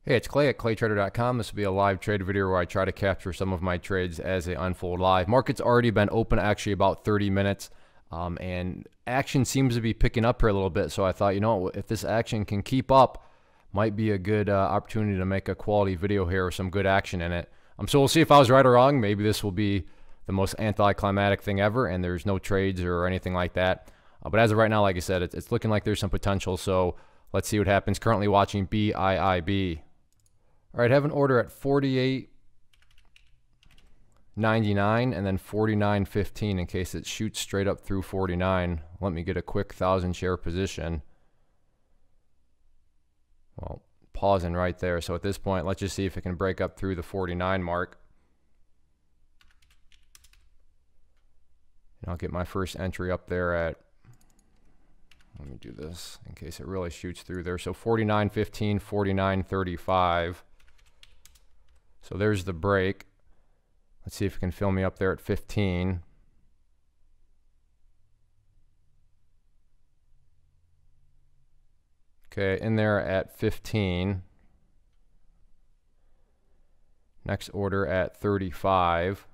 Hey, it's Clay at claytrader.com. This will be a live trade video where I try to capture some of my trades as they unfold live. Market's already been open actually about 30 minutes, and action seems to be picking up here a little bit. So I thought, you know, if this action can keep up, might be a good opportunity to make a quality video here with some good action in it. So we'll see if I was right or wrong. Maybe this will be the most anticlimactic thing ever, and there's no trades or anything like that. But as of right now, like I said, it's looking like there's some potential. So let's see what happens. Currently watching BIIB. All right, have an order at 48.99 and then 49.15 in case it shoots straight up through 49. Let me get a quick 1,000 share position. Well, pausing right there. So at this point, let's just see if it can break up through the 49 mark. And I'll get my first entry up there at, let me do this in case it really shoots through there. So 49.15, 49.35. So there's the break. Let's see if it can fill me up there at 15. Okay, in there at 15. Next order at 35.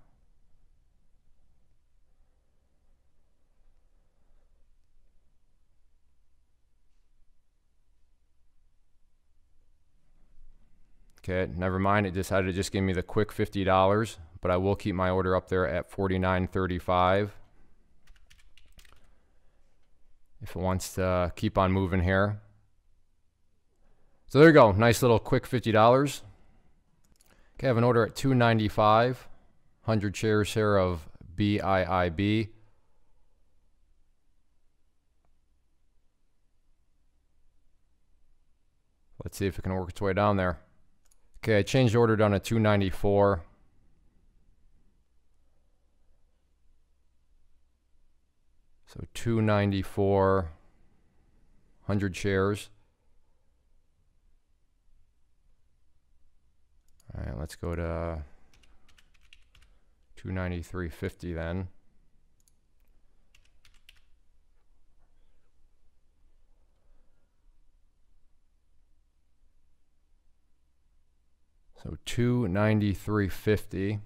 Okay, never mind. It decided to just give me the quick $50, but I will keep my order up there at 49.35 if it wants to keep on moving here. So there you go. Nice little quick $50. Okay, I have an order at 295, 100 shares here of BIIB. Let's see if it can work its way down there. Okay, I changed the order down to 294. So 294, 100 shares. All right, let's go to 293.50 then. So 293.50.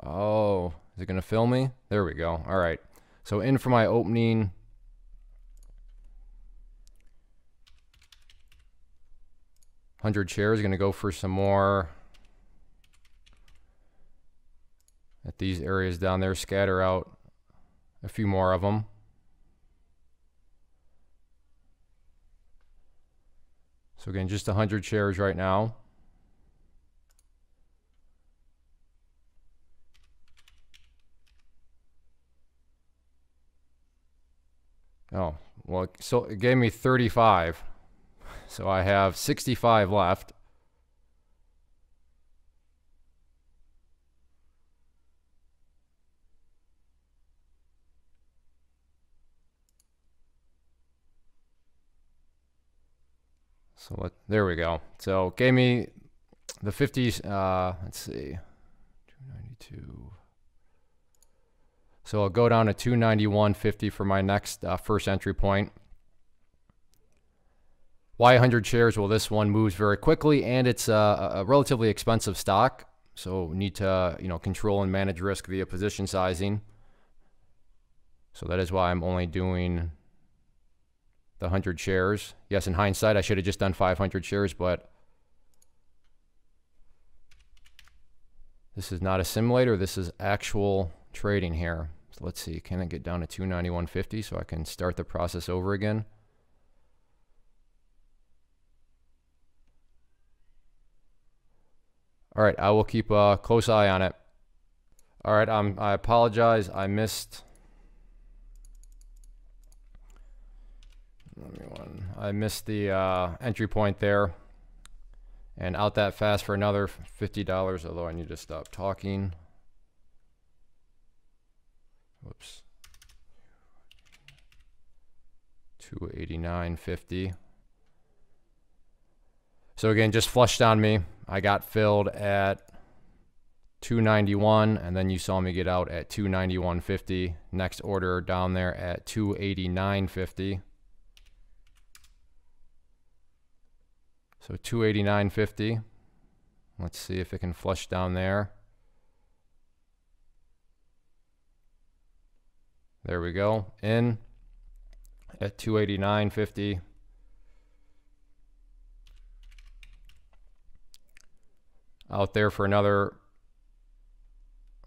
Oh, is it going to fill me? There we go. All right. So in for my opening. $100 shares. Going to go for some more at these areas down there. Scatter out a few more of them. So again, just 100 shares right now. Oh, well, so it gave me 35. So I have 65 left. So there we go. So gave me the 50s. Let's see, 292. So I'll go down to 291.50 for my next first entry point. Why 100 shares? Well, this one moves very quickly, and it's a relatively expensive stock. So need to control and manage risk via position sizing. So that is why I'm only doing the 100 shares. Yes, in hindsight, I should have just done 500 shares, but this is not a simulator. This is actual trading here. So let's see, can it get down to 291.50 so I can start the process over again? All right, I will keep a close eye on it. All right, I apologize. I missed. I missed the entry point there, and out that fast for another $50. Although I need to stop talking. Whoops. 289.50. So again, just flushed on me. I got filled at 291, and then you saw me get out at 291.50. Next order down there at 289.50. So 289.50. Let's see if it can flush down there. There we go. In at 289.50. Out there for another,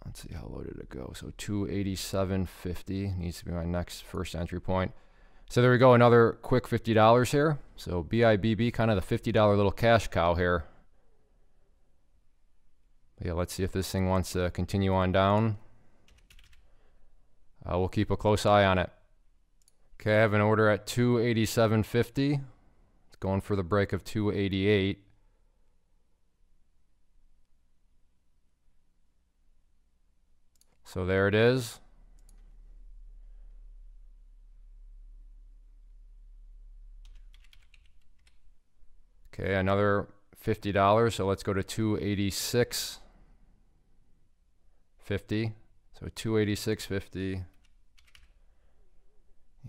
let's see, how low did it go? So 287.50 needs to be my next first entry point. So there we go, another quick $50 here. So BIIB, kind of the $50 little cash cow here. Yeah, let's see if this thing wants to continue on down. We'll keep a close eye on it. Okay, I have an order at 287.50. It's going for the break of 288. So there it is. Okay, another $50. So let's go to 286.50. So 286.50.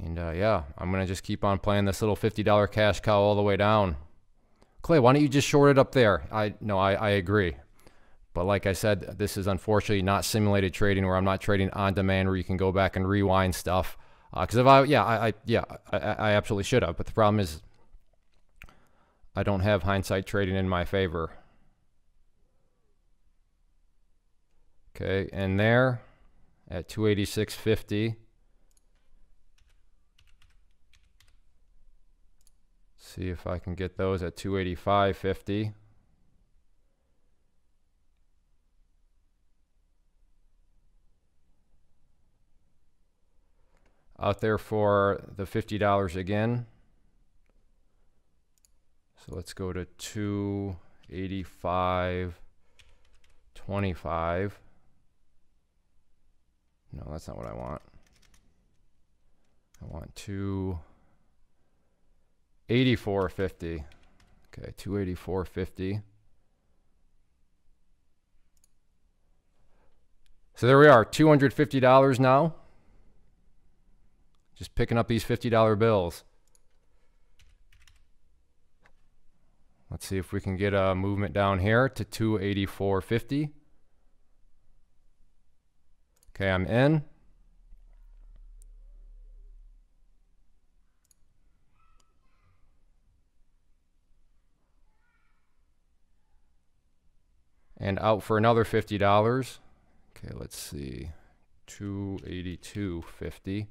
And yeah, I'm going to just keep on playing this little $50 cash cow all the way down. Clay, why don't you just short it up there? I agree. But like I said, this is unfortunately not simulated trading, where I'm not trading on demand, where you can go back and rewind stuff. Because if I absolutely should have. But the problem is, I don't have hindsight trading in my favor. Okay, and there at 286.50. See if I can get those at 285.50. Out there for the $50 again. So let's go to 285.25. No, that's not what I want. I want 284.50. Okay, 284.50. So there we are, $250 now. Just picking up these $50 bills. Let's see if we can get a movement down here to 284.50. Okay, I'm in. And out for another $50. Okay, let's see. 282.50.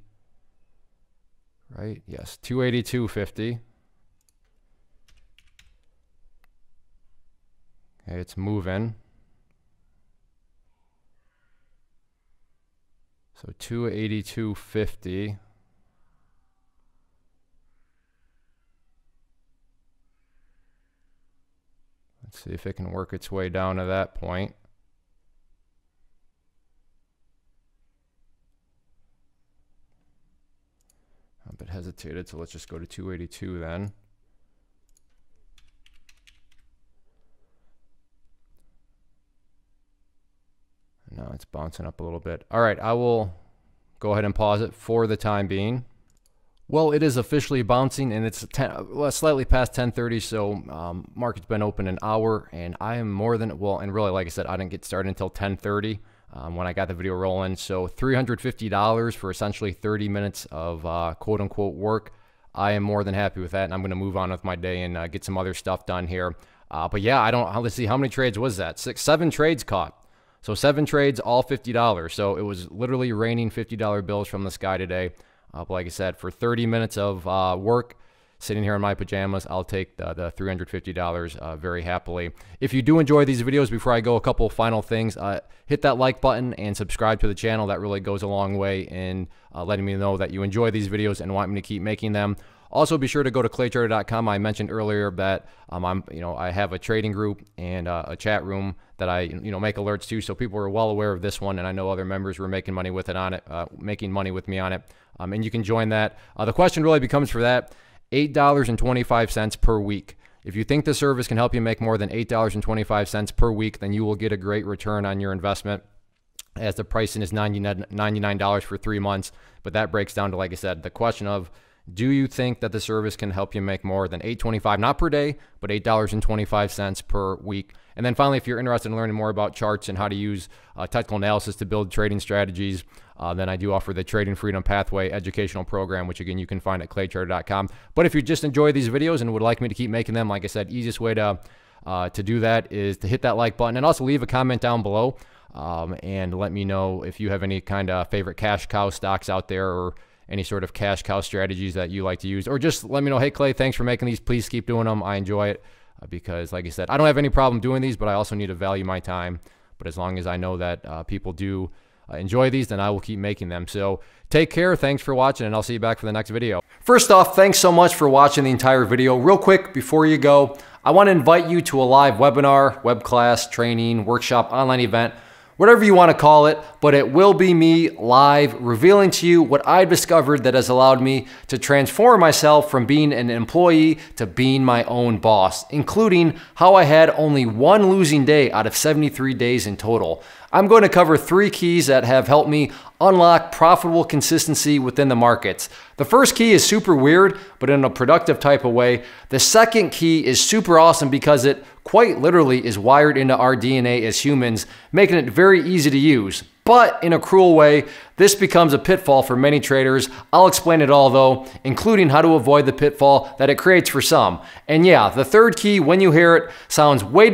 Right? Yes, 282.50. Okay, it's moving. So 282.50. Let's see if it can work its way down to that point. I'm a bit hesitated, so let's just go to 282 then. Now it's bouncing up a little bit. All right, I will go ahead and pause it for the time being. Well, it is officially bouncing, and it's slightly past 10:30, so market's been open an hour, and I am more than, well, and really, like I said, I didn't get started until 10:30 when I got the video rolling. So $350 for essentially 30 minutes of quote-unquote work. I am more than happy with that, and I'm going to move on with my day and get some other stuff done here. But yeah, let's see, how many trades was that? 7 trades caught. So 7 trades, all $50. So it was literally raining $50 bills from the sky today. But like I said, for 30 minutes of work, sitting here in my pajamas, I'll take the $350 very happily. If you do enjoy these videos, before I go, a couple final things. Hit that like button and subscribe to the channel. That really goes a long way in letting me know that you enjoy these videos and want me to keep making them. Also, be sure to go to claytrader.com. I mentioned earlier that I have a trading group and a chat room that I make alerts to, so people are well aware of this one, and I know other members were making money with making money with me on it. And you can join that. The question really becomes for that, $8.25 per week. If you think the service can help you make more than $8.25 per week, then you will get a great return on your investment, as the pricing is $99 for 3 months. But that breaks down to, like I said, the question of, Do you think that the service can help you make more than $8.25, not per day, but $8.25 per week? And then finally, if you're interested in learning more about charts and how to use technical analysis to build trading strategies, then I do offer the Trading Freedom Pathway educational program, which again, you can find at claytrader.com. But if you just enjoy these videos and would like me to keep making them, like I said, easiest way to do that is to hit that like button and also leave a comment down below and let me know if you have any kind of favorite cash cow stocks out there or any sort of cash cow strategies that you like to use, or just let me know, hey Clay, thanks for making these. Please keep doing them. I enjoy it because, like I said, I don't have any problem doing these, but I also need to value my time. But as long as I know that people do enjoy these, then I will keep making them. So take care. Thanks for watching, and I'll see you back for the next video. First off, thanks so much for watching the entire video. Real quick, before you go, I want to invite you to a live webinar, web class, training, workshop, online event, whatever you want to call it, but it will be me live revealing to you what I've discovered that has allowed me to transform myself from being an employee to being my own boss, including how I had only one losing day out of 73 days in total. I'm going to cover 3 keys that have helped me unlock profitable consistency within the markets. The first key is super weird, but in a productive type of way. The second key is super awesome because it quite literally is wired into our DNA as humans, making it very easy to use. But in a cruel way, this becomes a pitfall for many traders. I'll explain it all though, including how to avoid the pitfall that it creates for some. And yeah, the third key, when you hear it, sounds way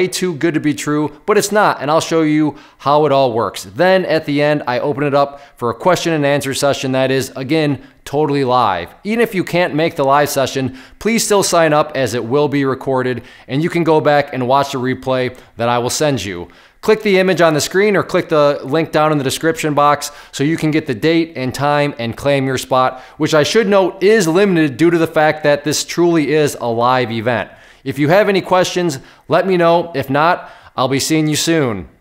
too good to be true, but it's not, and I'll show you how it all works. Then at the end, I open it up for a question and answer session that is, again, totally live. Even if you can't make the live session, please still sign up as it will be recorded, and you can go back and watch the replay that I will send you. Click the image on the screen or click the link down in the description box so you can get the date and time and claim your spot, which I should note is limited due to the fact that this truly is a live event. If you have any questions, let me know. If not, I'll be seeing you soon.